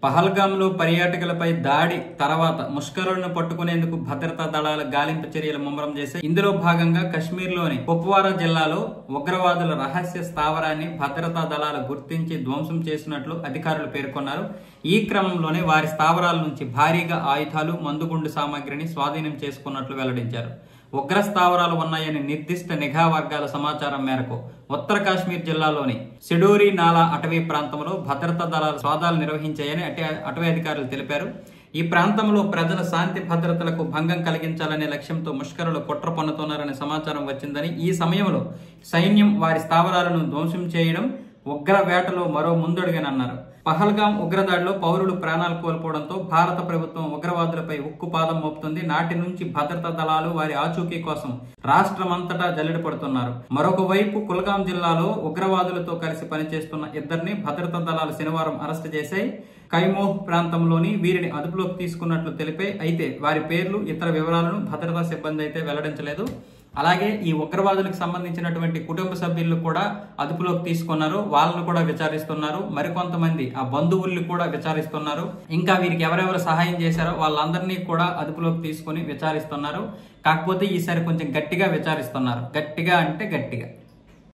పహల్గాంలో పర్యాటకులపై దాడి తర్వాత ముష్కరులను పట్టుకునేందుకు భద్రతా దళాల గాలింపు చర్యలు ముమ్మరం చేశాయి. ఇందులో భాగంగా కశ్మీర్లోని కుప్వారా జిల్లాలో ఉగ్రవాదుల రహస్య స్థావరాన్ని భద్రతా దళాలు గుర్తించి ధ్వంసం చేసినట్లు అధికారులు పేర్కొన్నారు. ఈ క్రమంలోనే వారి స్థావరాల నుంచి భారీగా ఆయుధాలు, మందుగుండు సామాగ్రిని స్వాధీనం చేసుకున్నట్లు వెల్లడించారు. ఉగ్ర స్థావరాలు ఉన్నాయని నిర్దిష్ట నిఘా వర్గాల సమాచారం మేరకు ఉత్తర కాశ్మీర్ జిల్లాలోని సిడోరి నాలా అటవీ ప్రాంతంలో భద్రతా దళాలు సోదాలు నిర్వహించాయని అటవీ అధికారులు తెలిపారు. ఈ ప్రాంతంలో ప్రజల శాంతి భద్రతలకు భంగం కలిగించాలనే లక్ష్యంతో ముష్కరులు కుట్ర పన్నుతున్నారనే సమాచారం వచ్చిందని, ఈ సమయంలో సైన్యం వారి స్థావరాలను ధ్వంసం చేయడం ఉగ్ర వేటలో మరో ముందడుగనన్నారు. పహల్గాం ఉగ్రదాడిలో పౌరులు ప్రాణాలు కోల్పోవడంతో భారత ప్రభుత్వం ఉగ్రవాదులపై ఉక్కుపాదం మోపుతుంది. నాటి నుంచి భద్రతా దళాలు వారి ఆచూకీ కోసం రాష్ట్రమంతటా జల్లెడ పడుతున్నారు. మరొక వైపు కుల్గాం జిల్లాలో ఉగ్రవాదులతో కలిసి పనిచేస్తున్న ఇద్దరిని భద్రతా దళాలు శనివారం అరెస్టు చేశాయి. కైమోహ్ ప్రాంతంలోని వీరిని అదుపులోకి తీసుకున్నట్లు తెలిపాయి. అయితే వారి పేర్లు, ఇతర వివరాలను భద్రతా సిబ్బంది అయితే వెల్లడించలేదు. అలాగే ఈ ఉగ్రవాదులకు సంబంధించినటువంటి కుటుంబ సభ్యులు కూడా అదుపులోకి తీసుకున్నారు. వాళ్ళను కూడా విచారిస్తున్నారు. మరికొంతమంది ఆ బంధువుల్ని కూడా విచారిస్తున్నారు. ఇంకా వీరికి ఎవరెవరు సహాయం చేశారో వాళ్ళందరినీ కూడా అదుపులోకి తీసుకుని విచారిస్తున్నారు. కాకపోతే ఈసారి కొంచెం గట్టిగా విచారిస్తున్నారు. గట్టిగా అంటే గట్టిగా.